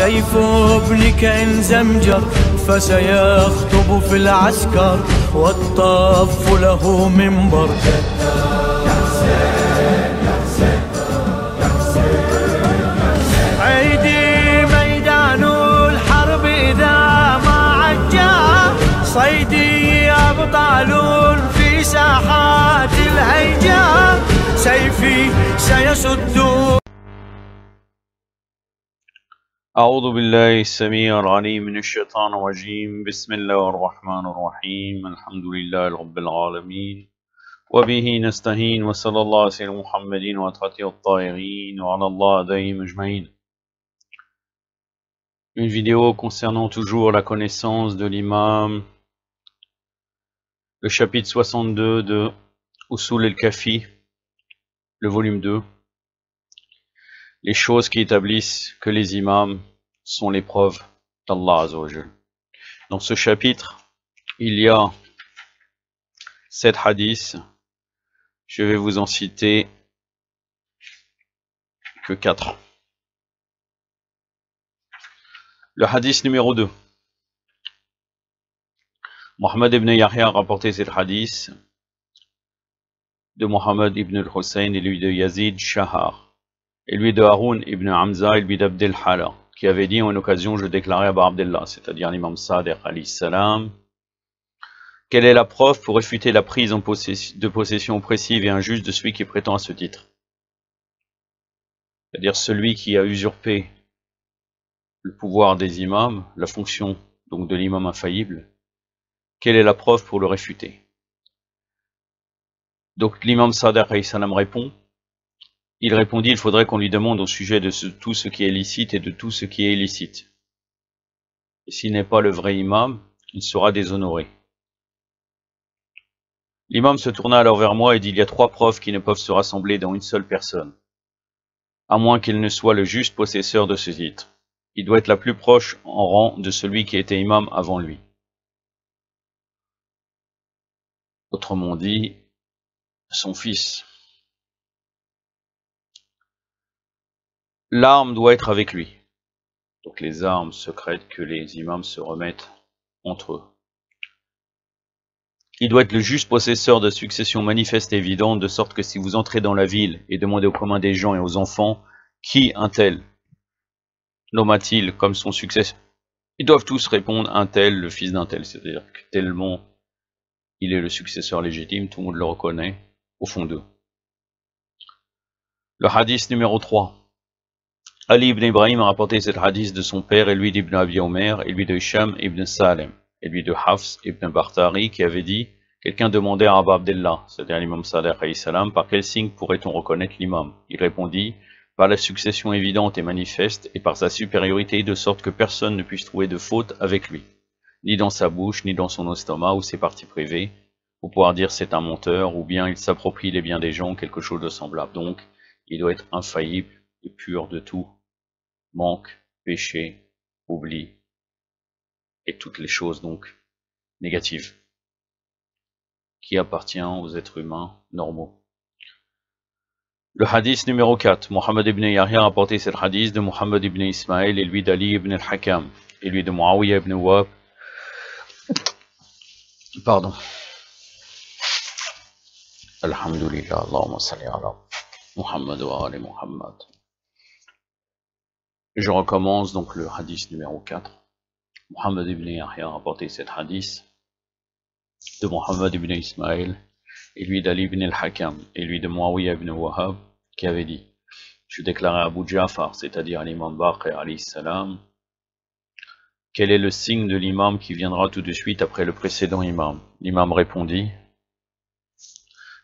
سيف ابنك إن زمجر فسيخطب في العسكر والطف له منبر. عيدي ميدان الحرب إذا ما عجا صيدي أبطال في ساحات الهيجا سيفي سيسد. أعوذ بالله السميع العليم من الشيطان الرجيم. بسم الله الرحمن الرحيم. الحمد لله رب العالمين وبه نستعين وصلى الله على سيدنا محمد وآله الطاهرين وعلى الله دائم أجمعين. Une vidéo concernant toujours la connaissance de l'imam, le chapitre 62 de Usul al-Kafi, le volume 2. Les choses qui établissent que les imams sont les preuves d'Allah Azza wa Jal. Dans ce chapitre, il y a 7 hadiths. Je vais vous en citer que 4. Le hadith numéro 2. Mohammed ibn Yahya a rapporté cet hadith de Mohammed ibn al-Hussein et lui de Yazid Shahar, et lui de Haroun ibn Hamza et lui d'Abdel Hala, qui avait dit en occasion: je déclarais à Abu Abdallah, c'est-à-dire l'imam Sadiq alayhi salam, quelle est la preuve pour réfuter la prise de possession oppressive et injuste de celui qui prétend à ce titre, c'est-à-dire celui qui a usurpé le pouvoir des imams, la fonction donc de l'imam infaillible. Quelle est la preuve pour le réfuter? Donc l'imam Sadiq alayhi salam répond. Il répondit: il faudrait qu'on lui demande au sujet de tout ce qui est licite et de tout ce qui est illicite. Et s'il n'est pas le vrai imam, il sera déshonoré. L'imam se tourna alors vers moi et dit: il y a 3 preuves qui ne peuvent se rassembler dans une seule personne, à moins qu'il ne soit le juste possesseur de ce titre. Il doit être la plus proche en rang de celui qui était imam avant lui. Autrement dit, son fils. L'arme doit être avec lui. Donc les armes secrètes que les imams se remettent entre eux. Il doit être le juste possesseur de succession manifeste et évidente, de sorte que si vous entrez dans la ville et demandez au commun des gens et aux enfants qui un tel nomme-t-il comme son successeur, ils doivent tous répondre un tel, le fils d'un tel, c'est-à-dire que tellement il est le successeur légitime, tout le monde le reconnaît au fond d'eux. Le hadith numéro 3. Ali ibn Ibrahim a rapporté cet hadith de son père, et lui d'Ibn Abi Omer, et lui de Hisham ibn Salem, et lui de Hafs ibn Bartari, qui avait dit: quelqu'un demandait à Abu Abdallah, c'est-à-dire l'imam Sadiq alayhi salam, par quel signe pourrait-on reconnaître l'imam? Il répondit: par la succession évidente et manifeste, et par sa supériorité, de sorte que personne ne puisse trouver de faute avec lui, ni dans sa bouche, ni dans son estomac ou ses parties privées, pour pouvoir dire c'est un menteur, ou bien il s'approprie les biens des gens, quelque chose de semblable. Donc, il doit être infaillible et pur de tout manque, péché, oubli, et toutes les choses donc négatives qui appartiennent aux êtres humains normaux. Le hadith numéro 4. Mohammed ibn Yahya a rapporté cet hadith de Mohammed ibn Ismaël, et lui d'Ali ibn al-Hakam, et lui de Muawiyah ibn Wahb. Pardon. Alhamdulillah, Allahumma salli ala Muhammad wa ali Muhammad. Je recommence donc le hadith numéro 4. Mohammed ibn Yahya a rapporté cet hadith de Mohammed ibn Ismaël, et lui d'Ali ibn al-Hakam, et lui de Muawiyah ibn Wahab, qui avait dit: je déclarais à Abu Ja'far, c'est-à-dire l'imam Baqir alayhi salam, quel est le signe de l'imam qui viendra tout de suite après le précédent imam? L'imam répondit: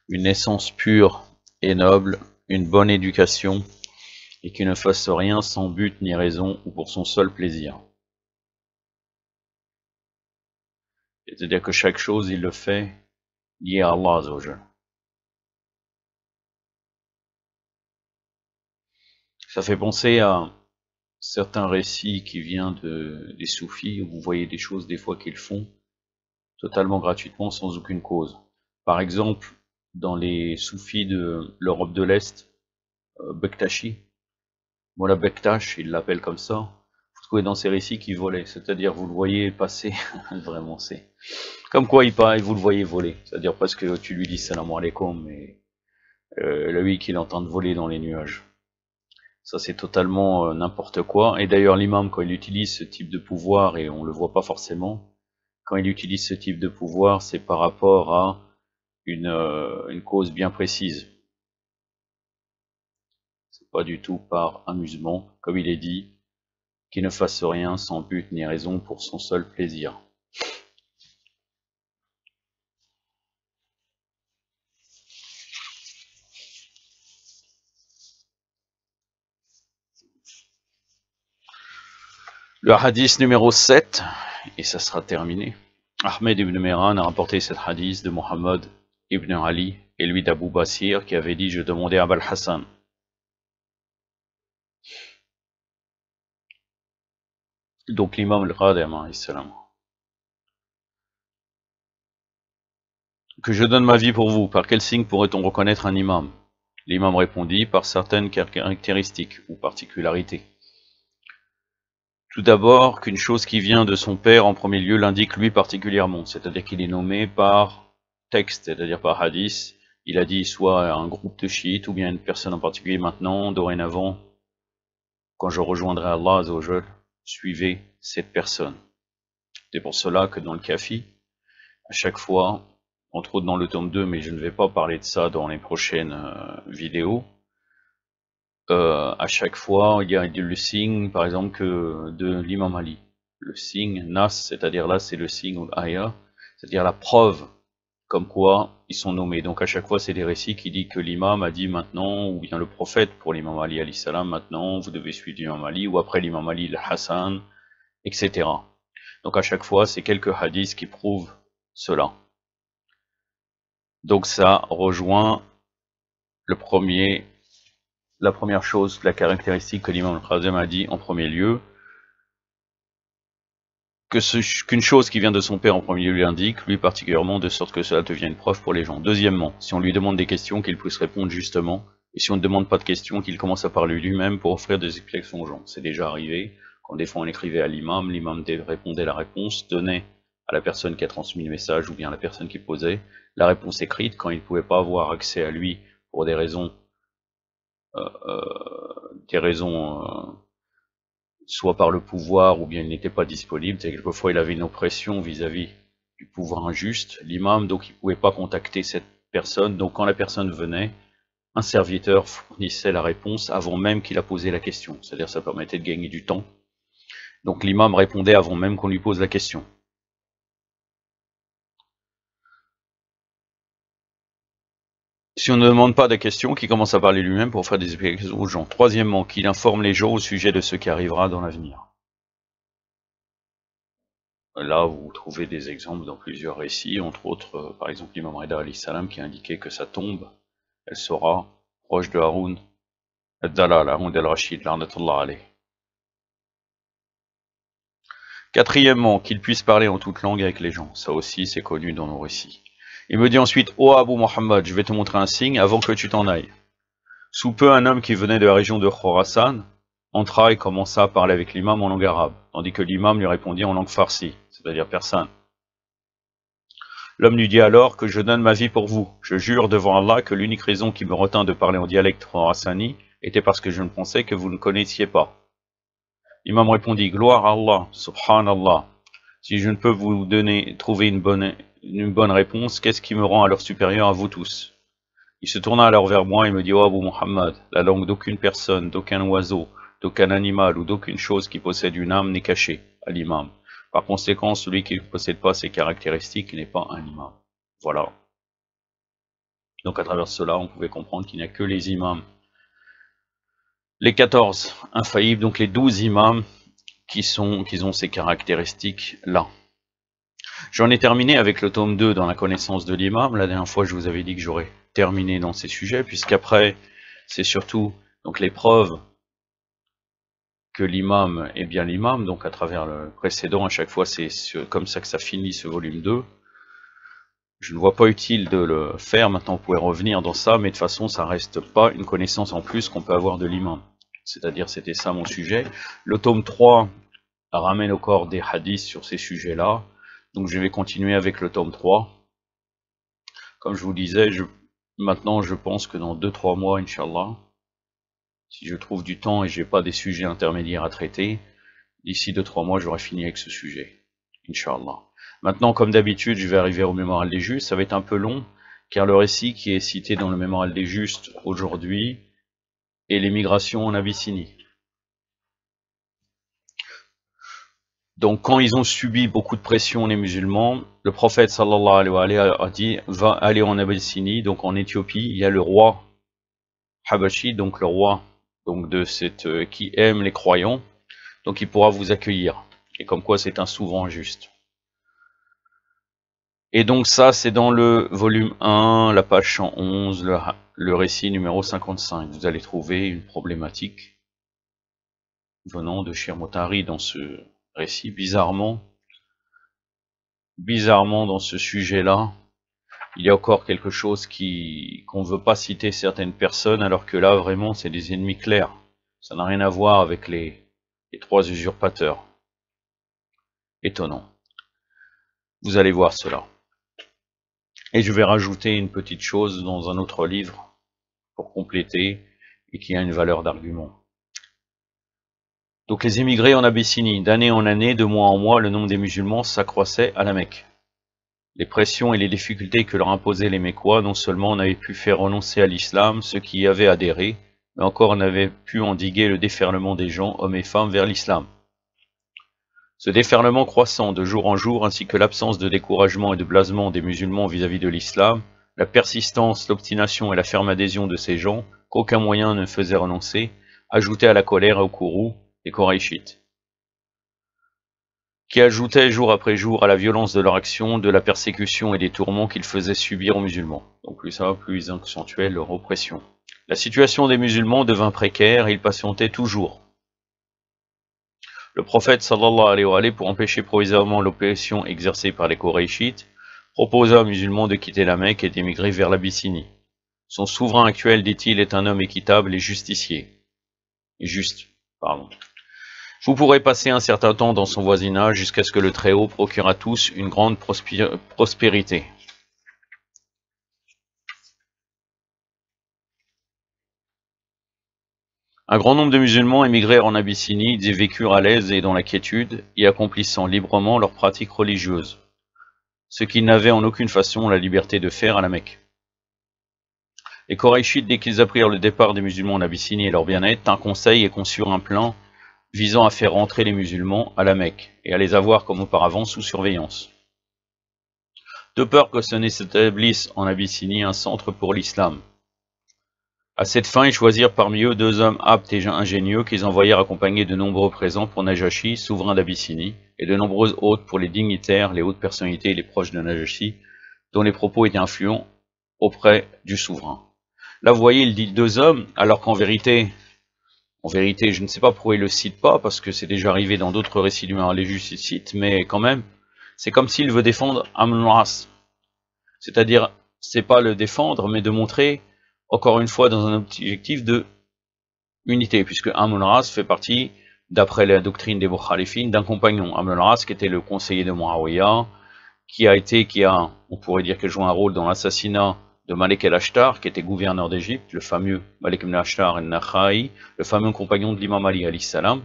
une naissance pure et noble, une bonne éducation, et qui ne fasse rien sans but ni raison ou pour son seul plaisir. C'est-à-dire que chaque chose, il le fait lié à Allah Azza wa Jal. Ça fait penser à certains récits qui viennent des soufis, où vous voyez des choses des fois qu'ils font totalement gratuitement sans aucune cause. Par exemple, dans les soufis de l'Europe de l'Est, Bektashi, Mola Bektash, il l'appelle comme ça. trouvez dans ces récits qu'il volait, c'est-à-dire vous le voyez passer, vraiment c'est comme quoi il parle, vous le voyez voler, c'est-à-dire parce que tu lui dis salam alaikum, mais lui qu'il entend voler dans les nuages. Ça c'est totalement n'importe quoi, et d'ailleurs l'imam quand il utilise ce type de pouvoir, et on le voit pas forcément, quand il utilise ce type de pouvoir, c'est par rapport à une cause bien précise. C'est pas du tout par amusement, comme il est dit, qu'il ne fasse rien sans but ni raison pour son seul plaisir. Le hadith numéro 7, et ça sera terminé. Ahmed ibn Mehran a rapporté cet hadith de Muhammad ibn Ali et lui d'Abu Basir qui avait dit: je demandais à Abul Hassan. Donc l'imam al-Qadem, que je donne ma vie pour vous, par quel signe pourrait-on reconnaître un imam? L'imam répondit: par certaines caractéristiques ou particularités. Tout d'abord, qu'une chose qui vient de son père en premier lieu l'indique lui particulièrement, c'est-à-dire qu'il est nommé par texte, c'est-à-dire par hadith. Il a dit soit un groupe de chiites ou bien une personne en particulier maintenant, dorénavant, quand je rejoindrai Allah Azzawajal, suivez cette personne. C'est pour cela que dans le Kafi, à chaque fois, entre autres dans le tome 2, mais je ne vais pas parler de ça dans les prochaines vidéos, à chaque fois, il y a le signe, par exemple, de l'imam Ali. Le signe Nas, c'est-à-dire là, c'est le signe ou l'aya, c'est-à-dire la preuve, comme quoi ils sont nommés. Donc à chaque fois, c'est des récits qui disent que l'imam a dit maintenant, ou bien le prophète pour l'imam Ali alayhi salam, maintenant, vous devez suivre l'imam Ali, ou après l'imam Ali, le Hassan, etc. Donc à chaque fois, c'est quelques hadiths qui prouvent cela. Donc ça rejoint la première chose, la caractéristique que l'imam al-Qadem a dit en premier lieu, qu'une chose qui vient de son père en premier lieu lui indique, lui particulièrement, de sorte que cela devient une preuve pour les gens. Deuxièmement, si on lui demande des questions, qu'il puisse répondre justement, et si on ne demande pas de questions, qu'il commence à parler lui-même pour offrir des explications aux gens. C'est déjà arrivé, quand des fois on écrivait à l'imam répondait la réponse, donnait à la personne qui a transmis le message, ou bien à la personne qui posait, la réponse écrite, quand il ne pouvait pas avoir accès à lui pour des raisons soit par le pouvoir ou bien il n'était pas disponible, c'est quelquefois il avait une oppression vis-à-vis du pouvoir injuste, l'imam, donc il ne pouvait pas contacter cette personne, donc quand la personne venait, un serviteur fournissait la réponse avant même qu'il a posé la question, c'est-à-dire ça permettait de gagner du temps, donc l'imam répondait avant même qu'on lui pose la question. Si on ne demande pas de questions, qu'il commence à parler lui-même pour faire des explications aux gens. Troisièmement, qu'il informe les gens au sujet de ce qui arrivera dans l'avenir. Là, vous trouvez des exemples dans plusieurs récits, entre autres, par exemple, l'imam Rida alayhi salam qui a indiqué que sa tombe, elle sera proche de Haroun al-Dalal, Haroun al-Rashid, l'arnatullah alayh. Quatrièmement, qu'il puisse parler en toute langue avec les gens. Ça aussi, c'est connu dans nos récits. Il me dit ensuite: ô Abu Muhammad, je vais te montrer un signe avant que tu t'en ailles. Sous peu, un homme qui venait de la région de Khorasan entra et commença à parler avec l'imam en langue arabe, tandis que l'imam lui répondit en langue farsi, c'est-à-dire persane. L'homme lui dit alors: que je donne ma vie pour vous. Je jure devant Allah que l'unique raison qui me retint de parler en dialecte khorasani était parce que je ne pensais que vous ne connaissiez pas. L'imam répondit: gloire à Allah, subhanallah. Si je ne peux vous trouver une bonne réponse, qu'est-ce qui me rend alors supérieur à vous tous? Il se tourna alors vers moi et me dit: oh Abu Muhammad, la langue d'aucune personne, d'aucun oiseau, d'aucun animal ou d'aucune chose qui possède une âme n'est cachée à l'imam. Par conséquent, celui qui ne possède pas ces caractéristiques n'est pas un imam. Voilà. Donc à travers cela, on pouvait comprendre qu'il n'y a que les imams, les 14 infaillibles, donc les 12 imams qui ont ces caractéristiques-là. J'en ai terminé avec le tome 2 dans la connaissance de l'imam. La dernière fois, je vous avais dit que j'aurais terminé dans ces sujets, puisqu'après, c'est surtout donc les preuves que l'imam est bien l'imam, donc à travers le précédent, à chaque fois, c'est comme ça que ça finit ce volume 2. Je ne vois pas utile de le faire, maintenant on pourrait revenir dans ça, mais de toute façon, ça reste pas une connaissance en plus qu'on peut avoir de l'imam. C'est-à-dire, c'était ça mon sujet. Le tome 3, ramène au corps des hadiths sur ces sujets-là. Donc je vais continuer avec le tome 3. Comme je vous disais, maintenant je pense que dans 2-3 mois, Inch'Allah, si je trouve du temps et j'ai pas des sujets intermédiaires à traiter, d'ici 2-3 mois, j'aurai fini avec ce sujet. Inch'Allah. Maintenant, comme d'habitude, je vais arriver au Mémorial des Justes. Ça va être un peu long, car le récit qui est cité dans le Mémorial des Justes aujourd'hui est l'émigration en Abyssinie. Donc, quand ils ont subi beaucoup de pression, les musulmans, le prophète sallallahu alayhi wa a dit « Va aller en Abyssinie », donc en Éthiopie, il y a le roi Habashi, donc le roi donc qui aime les croyants, donc il pourra vous accueillir. Et comme quoi c'est un souverain juste. Et donc ça, c'est dans le volume 1, la page 111, le récit numéro 55. Vous allez trouver une problématique venant de Cheikh Motari dans ce récit. Bizarrement dans ce sujet-là, il y a encore quelque chose qu'on ne veut pas citer certaines personnes, alors que là, vraiment, c'est des ennemis clairs. Ça n'a rien à voir avec les 3 usurpateurs. Étonnant. Vous allez voir cela. Et je vais rajouter une petite chose dans un autre livre pour compléter et qui a une valeur d'argument. Donc les émigrés en Abyssinie, d'année en année, de mois en mois, le nombre des musulmans s'accroissait à la Mecque. Les pressions et les difficultés que leur imposaient les Mécois, non seulement n'avaient pu faire renoncer à l'islam ceux qui y avaient adhéré, mais encore n'avaient pu endiguer le déferlement des gens, hommes et femmes, vers l'islam. Ce déferlement croissant de jour en jour, ainsi que l'absence de découragement et de blasement des musulmans vis-à-vis de l'islam, la persistance, l'obstination et la ferme adhésion de ces gens, qu'aucun moyen ne faisait renoncer, ajoutaient à la colère et au courroux des Koraïchites, qui ajoutaient jour après jour à la violence de leur action, de la persécution et des tourments qu'ils faisaient subir aux musulmans. Donc plus ça va, plus ils accentuaient leur oppression. La situation des musulmans devint précaire et ils patientaient toujours. Le prophète sallallahu alayhi wa sallam, pour empêcher provisoirement l'oppression exercée par les Koraïchites, proposa aux musulmans de quitter la Mecque et d'émigrer vers l'Abyssinie. Son souverain actuel, dit-il, est un homme équitable et juste. Vous pourrez passer un certain temps dans son voisinage jusqu'à ce que le Très-Haut procure à tous une grande prospérité. Un grand nombre de musulmans émigrèrent en Abyssinie, ils y vécurent à l'aise et dans la quiétude, y accomplissant librement leurs pratiques religieuses, ce qu'ils n'avaient en aucune façon la liberté de faire à la Mecque. Les Koraïchites, dès qu'ils apprirent le départ des musulmans en Abyssinie et leur bien-être, tinrent conseil et conçurent un plan visant à faire rentrer les musulmans à la Mecque et à les avoir comme auparavant sous surveillance. De peur que ce ne s'établisse en Abyssinie un centre pour l'islam. À cette fin, ils choisirent parmi eux 2 hommes aptes et ingénieux qu'ils envoyèrent accompagnés de nombreux présents pour Najashi, souverain d'Abyssinie, et de nombreuses hôtes pour les dignitaires, les hautes personnalités et les proches de Najashi, dont les propos étaient influents auprès du souverain. Là, vous voyez, il dit 2 hommes, alors qu'en vérité, je ne sais pas pourquoi il ne le cite pas, parce que c'est déjà arrivé dans d'autres récits du Mémorial des Justes, il cite, mais quand même, c'est comme s'il veut défendre Amn al-As. C'est-à-dire, c'est pas le défendre, mais de montrer, encore une fois, dans un objectif de unité, puisque Amn al-As fait partie, d'après la doctrine des Mukhalifin, d'un compagnon. Amn al-As, qui était le conseiller de Muawiyah, on pourrait dire qu'il joue un rôle dans l'assassinat de Malik el-Ashtar, qui était gouverneur d'Égypte, le fameux Malik el-Ashtar el-Nakha'i, le fameux compagnon de l'imam Ali alayhi salam.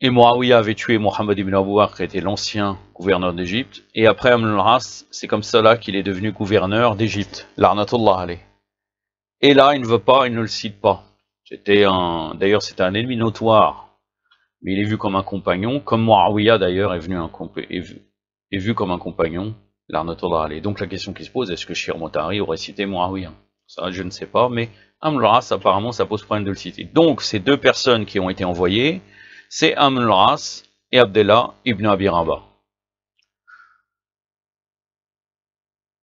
Et Muawiyah avait tué Mohammed ibn Abu Bakr, qui était l'ancien gouverneur d'Égypte, et après Amn al-As, c'est comme cela qu'il est devenu gouverneur d'Égypte, l'arnatullah alayh. Et là, il ne veut pas, il ne le cite pas. D'ailleurs, c'était un ennemi notoire, mais il est vu comme un compagnon, comme Muawiyah d'ailleurs est vu comme un compagnon, l'arnatullah alayh. Donc la question qui se pose, est-ce que Cheikh Motari aurait cité Muawiyah? Ça, je ne sais pas, mais Amn al-As, apparemment, ça pose problème de le citer. Donc, ces 2 personnes qui ont été envoyées, c'est Amn al-As et Abdallah ibn Abi Rabah.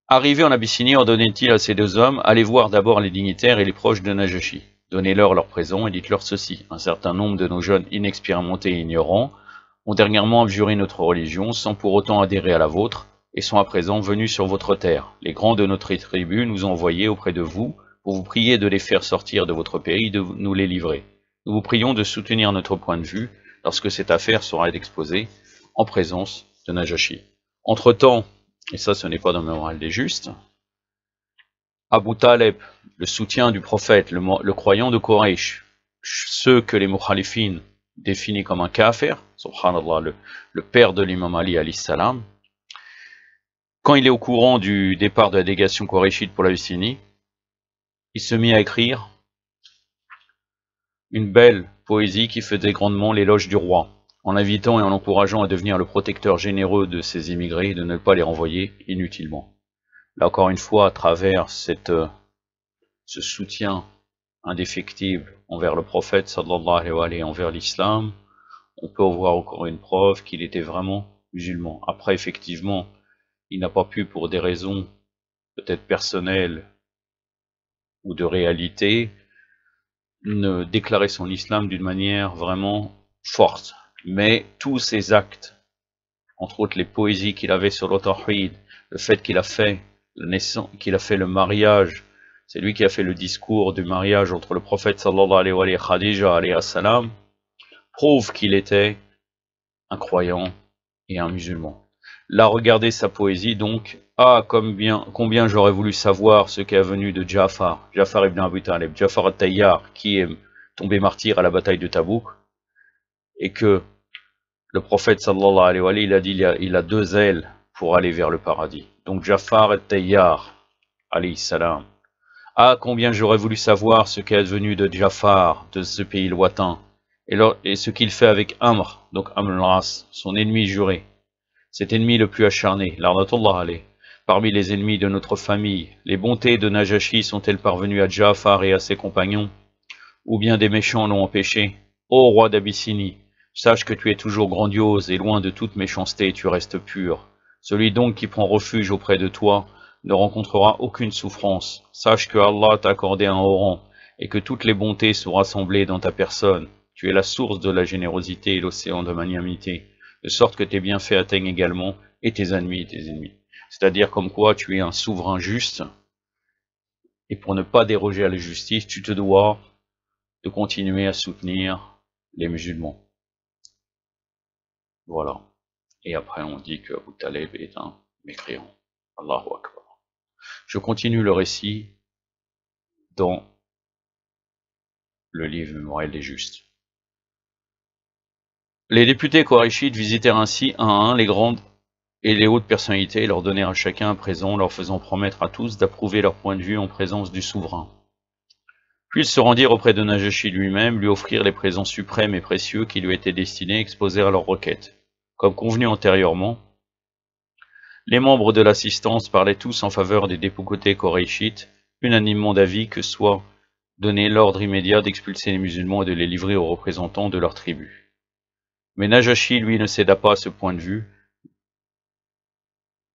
Arrivé en Abyssinie, ordonnait-il à ces 2 hommes, allez voir d'abord les dignitaires et les proches de Najashi. Donnez-leur leurs présents et dites-leur ceci. Un certain nombre de nos jeunes inexpérimentés et ignorants ont dernièrement abjuré notre religion sans pour autant adhérer à la vôtre et sont à présent venus sur votre terre. Les grands de notre tribu nous ont envoyés auprès de vous pour vous prier de les faire sortir de votre pays et de nous les livrer. Nous vous prions de soutenir notre point de vue lorsque cette affaire sera exposée en présence de Najashi. Entre-temps, et ça ce n'est pas dans le moral des justes, Abu Talib, le soutien du prophète, le croyant de Quraysh, ceux que les mukhalifines définissent comme un kafir, subhanallah, le père de l'imam Ali alayhi salam, quand il est au courant du départ de la délégation qurayshite pour l'Abyssinie, il se mit à écrire une belle poésie qui faisait grandement l'éloge du roi, en l'invitant et en l'encourageant à devenir le protecteur généreux de ces immigrés et de ne pas les renvoyer inutilement. Là encore une fois, à travers ce soutien indéfectible envers le prophète sallallahu alayhi wa sallam, envers l'islam, on peut voir encore une preuve qu'il était vraiment musulman. Après, effectivement, il n'a pas pu, pour des raisons peut-être personnelles ou de réalité, ne déclarer son islam d'une manière vraiment forte. Mais tous ses actes, entre autres les poésies qu'il avait sur le tawhid, le fait qu'il a fait le mariage, c'est lui qui a fait le discours du mariage entre le prophète sallallahu alayhi wa sallam et Khadija alayhi salam, prouve qu'il était un croyant et un musulman. Là, regardez sa poésie donc. Ah, combien j'aurais voulu savoir ce qui est venu de Ja'far ibn Abi Talib, Ja'far al-Tayyar, qui est tombé martyr à la bataille de Tabouk, et que le prophète sallallahu alayhi wa sallam, il a dit il a deux ailes pour aller vers le paradis. Donc Ja'far al-Tayyar alayhi salam. Ah, combien j'aurais voulu savoir ce qui est venu de Ja'far, de ce pays lointain, et ce qu'il fait avec Amr, donc Amr al-As, son ennemi juré, cet ennemi le plus acharné, l'Arnatullah alayh. Parmi les ennemis de notre famille, les bontés de Najashi sont-elles parvenues à Ja'far et à ses compagnons, ou bien des méchants l'ont empêché? Ô roi d'Abyssinie, sache que tu es toujours grandiose et loin de toute méchanceté, tu restes pur. Celui donc qui prend refuge auprès de toi ne rencontrera aucune souffrance. Sache que Allah t'a accordé un haut rang et que toutes les bontés sont rassemblées dans ta personne. Tu es la source de la générosité et l'océan de magnanimité, de sorte que tes bienfaits atteignent également et tes ennemis. C'est-à-dire comme quoi tu es un souverain juste, et pour ne pas déroger à la justice, tu te dois de continuer à soutenir les musulmans. Voilà. Et après on dit que Abu Talib est un mécréant. Allahu Akbar. Je continue le récit dans le livre Mémorial des Justes. Les députés qurayshites visitèrent ainsi un à un les grandes et les hautes personnalités et leur donnèrent à chacun un présent, leur faisant promettre à tous d'approuver leur point de vue en présence du souverain. Puis ils se rendirent auprès de Najashi lui-même, lui offrirent les présents suprêmes et précieux qui lui étaient destinés et exposèrent leurs requêtes. Comme convenu antérieurement, les membres de l'assistance parlaient tous en faveur des députés qurayshites, unanimement d'avis que soit donné l'ordre immédiat d'expulser les musulmans et de les livrer aux représentants de leur tribu. Mais Najashi, lui, ne céda pas à ce point de vue.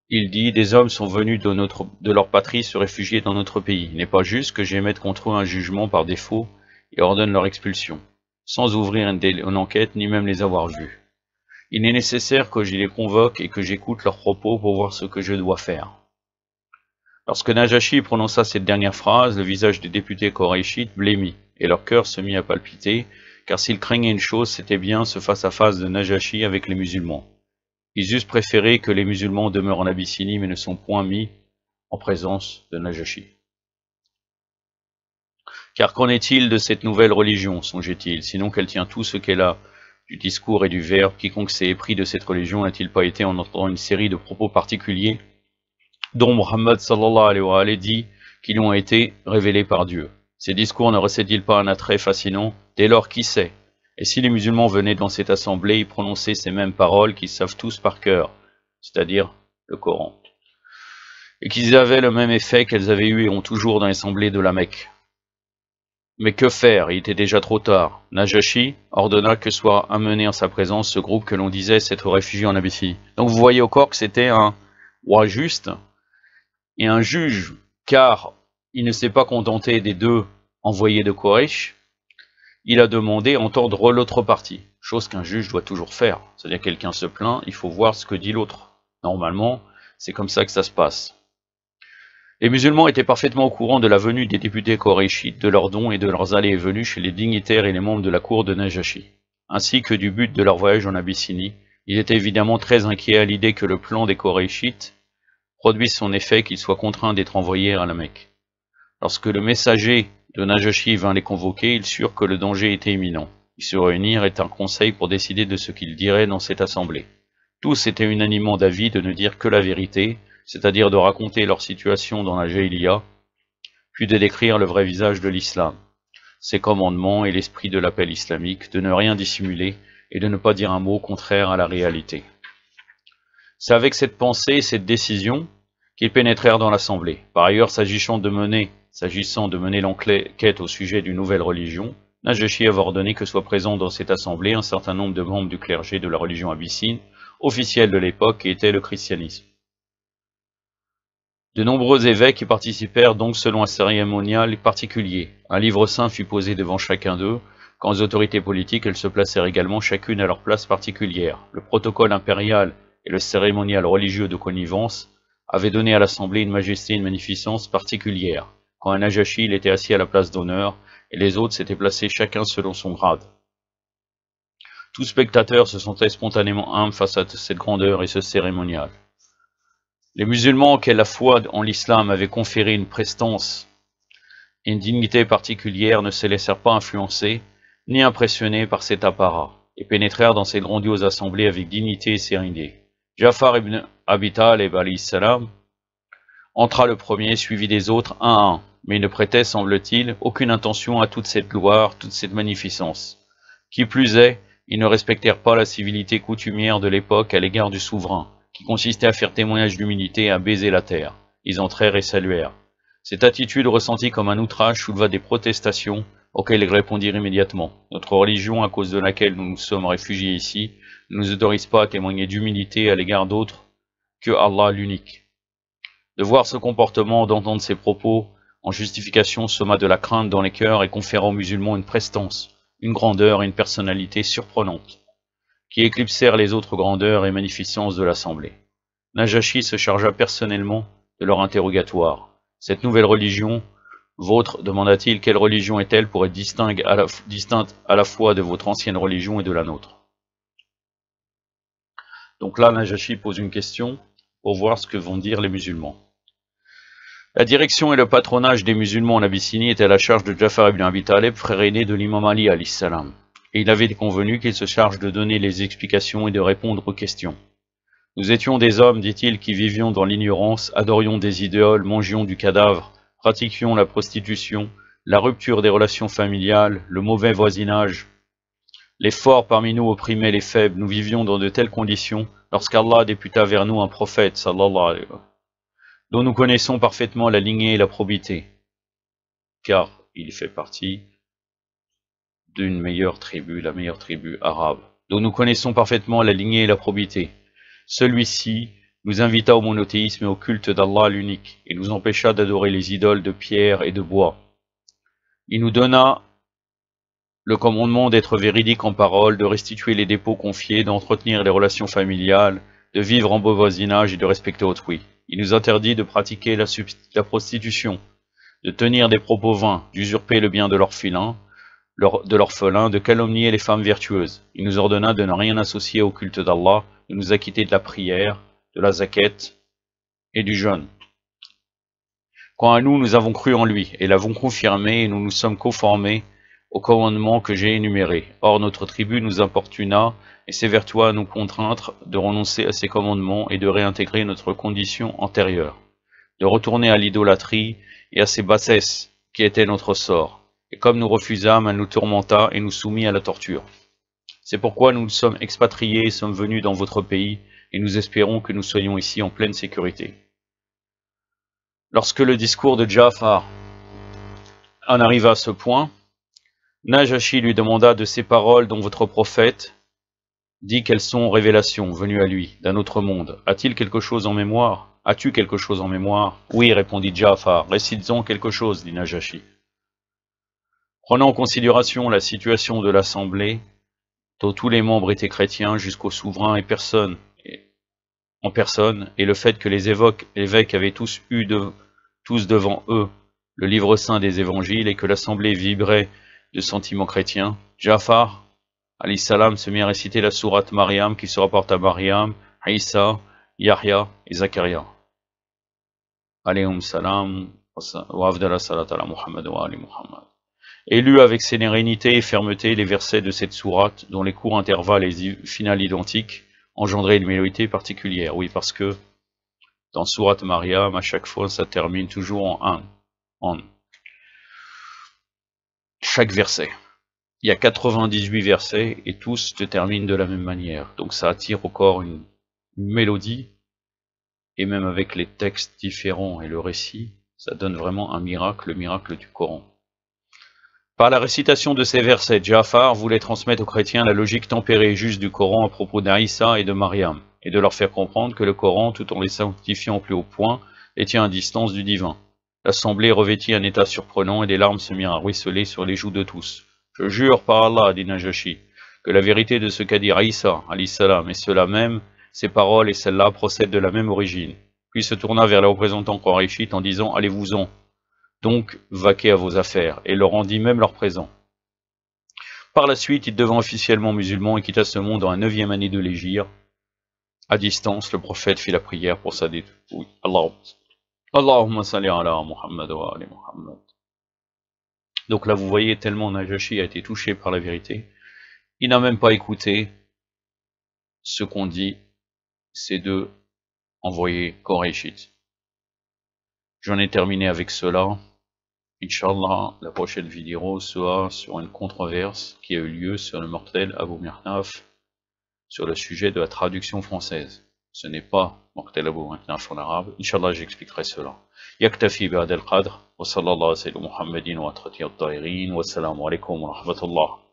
Il dit, des hommes sont venus de leur patrie se réfugier dans notre pays. Il n'est pas juste que j'émette contre eux un jugement par défaut et ordonne leur expulsion, sans ouvrir une enquête ni même les avoir vus. Il est nécessaire que je les convoque et que j'écoute leurs propos pour voir ce que je dois faire. Lorsque Najashi prononça cette dernière phrase, le visage des députés qurayshites blêmit, et leur cœur se mit à palpiter, car s'ils craignaient une chose, c'était bien ce face-à-face de Najashi avec les musulmans. Ils eussent préféré que les musulmans demeurent en Abyssinie, mais ne sont point mis en présence de Najashi. Car qu'en est-il de cette nouvelle religion, songeait-il, sinon qu'elle tient tout ce qu'elle a du discours et du verbe? Quiconque s'est épris de cette religion n'a-t-il pas été en entendant une série de propos particuliers dont Muhammad sallallahu alayhi wa sallam dit qu'ils ont été révélés par Dieu? Ces discours ne recèlent-ils pas un attrait fascinant? Dès lors, qui sait? Et si les musulmans venaient dans cette assemblée y prononcer ces mêmes paroles qu'ils savent tous par cœur, c'est-à-dire le Coran, et qu'ils avaient le même effet qu'elles avaient eu et ont toujours dans l'assemblée de la Mecque? Mais que faire? Il était déjà trop tard. Najashi ordonna que soit amené en sa présence ce groupe que l'on disait s'être réfugié en Abyssinie. Donc vous voyez encore que c'était un roi juste et un juge, car il ne s'est pas contenté des deux envoyés de Quraysh. Il a demandé à entendre l'autre partie, chose qu'un juge doit toujours faire. C'est-à-dire quelqu'un se plaint, il faut voir ce que dit l'autre. Normalement, c'est comme ça que ça se passe. Les musulmans étaient parfaitement au courant de la venue des députés Qurayshites, de leurs dons et de leurs allées et venues chez les dignitaires et les membres de la cour de Najashi, ainsi que du but de leur voyage en Abyssinie. Ils étaient évidemment très inquiets à l'idée que le plan des Qurayshites produise son effet, qu'ils soient contraints d'être envoyés à la Mecque. Lorsque le messager de Najashi vint les convoquer, ils surent que le danger était imminent. Ils se réunirent et tinrent conseil pour décider de ce qu'ils diraient dans cette assemblée. Tous étaient unanimement d'avis de ne dire que la vérité, c'est-à-dire de raconter leur situation dans la Jahiliya, puis de décrire le vrai visage de l'islam, ses commandements et l'esprit de l'appel islamique, de ne rien dissimuler et de ne pas dire un mot contraire à la réalité. C'est avec cette pensée et cette décision qu'ils pénétrèrent dans l'assemblée. Par ailleurs, s'agissant de mener l'enquête au sujet d'une nouvelle religion, Najashi avait ordonné que soit présent dans cette assemblée un certain nombre de membres du clergé de la religion abyssine, officielle de l'époque, qui était le christianisme. De nombreux évêques y participèrent donc selon un cérémonial particulier. Un livre saint fut posé devant chacun d'eux. Quant aux autorités politiques, elles se placèrent également chacune à leur place particulière. Le protocole impérial et le cérémonial religieux de connivence avaient donné à l'assemblée une majesté et une magnificence particulières. Quand à Najashi, il était assis à la place d'honneur, et les autres s'étaient placés chacun selon son grade. Tout spectateur se sentait spontanément humble face à cette grandeur et ce cérémonial. Les musulmans auxquels la foi en l'islam avait conféré une prestance et une dignité particulière ne se laissèrent pas influencer ni impressionner par cet apparat, et pénétrèrent dans cette grandiose assemblée avec dignité et sérénité. Ja'far ibn Abi Talib alayhi salam entra le premier, suivi des autres un à un, mais il ne prêtait, semble-t-il, aucune intention à toute cette gloire, toute cette magnificence. Qui plus est, ils ne respectèrent pas la civilité coutumière de l'époque à l'égard du souverain, qui consistait à faire témoignage d'humilité et à baiser la terre. Ils entrèrent et saluèrent. Cette attitude ressentie comme un outrage souleva des protestations auxquelles ils répondirent immédiatement. Notre religion, à cause de laquelle nous nous sommes réfugiés ici, ne nous autorise pas à témoigner d'humilité à l'égard d'autres que Allah l'unique. De voir ce comportement, d'entendre ces propos en justification sema de la crainte dans les cœurs et conféra aux musulmans une prestance, une grandeur et une personnalité surprenantes, qui éclipsèrent les autres grandeurs et magnificences de l'assemblée. Najashi se chargea personnellement de leur interrogatoire. Cette nouvelle religion, vôtre, demanda-t-il, quelle religion est-elle pour être distincte à la fois de votre ancienne religion et de la nôtre? Donc là, Najashi pose une question pour voir ce que vont dire les musulmans. La direction et le patronage des musulmans en Abyssinie étaient à la charge de Ja'far ibn Abi Talib, frère aîné de l'imam Ali alayhi salam, et il avait convenu qu'il se charge de donner les explications et de répondre aux questions. Nous étions des hommes, dit-il, qui vivions dans l'ignorance, adorions des idéoles, mangions du cadavre, pratiquions la prostitution, la rupture des relations familiales, le mauvais voisinage. Les forts parmi nous opprimaient les faibles. Nous vivions dans de telles conditions lorsqu'Allah députa vers nous un prophète, sallallahu alayhi wa sallam, dont nous connaissons parfaitement la lignée et la probité, car il fait partie d'une meilleure tribu, la meilleure tribu arabe, dont nous connaissons parfaitement la lignée et la probité. Celui-ci nous invita au monothéisme et au culte d'Allah l'unique, et nous empêcha d'adorer les idoles de pierre et de bois. Il nous donna le commandement d'être véridique en parole, de restituer les dépôts confiés, d'entretenir les relations familiales, de vivre en beau voisinage et de respecter autrui. Il nous interdit de pratiquer la prostitution, de tenir des propos vains, d'usurper le bien de l'orphelin, de calomnier les femmes vertueuses. Il nous ordonna de ne rien associer au culte d'Allah, de nous acquitter de la prière, de la zakat et du jeûne. Quant à nous, nous avons cru en lui et l'avons confirmé et nous nous sommes conformés aux commandements que j'ai énumérés. Or, notre tribu nous importuna et s'évertua à nous contraindre de renoncer à ces commandements et de réintégrer notre condition antérieure, de retourner à l'idolâtrie et à ces bassesses qui étaient notre sort. Et comme nous refusâmes, elle nous tourmenta et nous soumit à la torture. C'est pourquoi nous sommes expatriés et sommes venus dans votre pays, et nous espérons que nous soyons ici en pleine sécurité. Lorsque le discours de Ja'far en arriva à ce point, Najashi lui demanda de ces paroles dont votre prophète dit qu'elles sont révélations venues à lui d'un autre monde. A-t-il quelque chose en mémoire? As-tu quelque chose en mémoire? Oui, répondit Ja'far. Récites-en quelque chose, dit Najashi. Prenant en considération la situation de l'assemblée, dont tous les membres étaient chrétiens jusqu'au souverain en personne, et le fait que les évêques avaient tous eu tous devant eux le livre saint des évangiles et que l'assemblée vibrait de sentiments chrétiens, Ja'far alayhi salam se mit à réciter la sourate Maryam qui se rapporte à Maryam, Isa, Yahya et Zakaria. Alayhum salam wa afdala salat ala Muhammad wa ali Muhammad. Et lut avec sérénité et fermeté les versets de cette sourate dont les courts intervalles et finales identiques engendraient une mélodie particulière. Oui, parce que dans sourate Maryam, à chaque fois, ça termine toujours en chaque verset. Il y a 98 versets et tous se terminent de la même manière. Donc ça attire au corps une mélodie, et même avec les textes différents et le récit, ça donne vraiment un miracle, le miracle du Coran. Par la récitation de ces versets, Ja'far voulait transmettre aux chrétiens la logique tempérée et juste du Coran à propos d'Aïssa et de Maryam, et de leur faire comprendre que le Coran, tout en les sanctifiant au plus haut point, les tient à distance du divin. L'assemblée revêtit un état surprenant et des larmes se mirent à ruisseler sur les joues de tous. Je jure par Allah, dit Najashi, que la vérité de ce qu'a dit Aïssa, alayhi salam, et cela même, ces paroles et celles-là procèdent de la même origine. Puis se tourna vers les représentants Qurayshites en disant « Allez-vous-en, donc vaquez à vos affaires », et leur rendit même leur présent. Par la suite, il devint officiellement musulman et quitta ce monde en la 9e année de l'Hégire. À distance, le prophète fit la prière pour sa dépouille. Allahumma salli ala Muhammad wa ali Muhammad. Donc là, vous voyez, tellement Najashi a été touché par la vérité, il n'a même pas écouté ce qu'ont dit ces deux envoyés Qurayshites. J'en ai terminé avec cela. Inch'Allah, la prochaine vidéo sera sur une controverse qui a eu lieu sur le mortel Abu Mirnaf sur le sujet de la traduction française. Ce n'est pas mortel Abu Mirnaf en arabe. Inch'Allah, j'expliquerai cela. Yaktafi ba'd al-qadr wa sallallahu alayhi wa sallam Muhammadin wa atrati at-tahirin wa assalamu alaykum wa rahmatullah.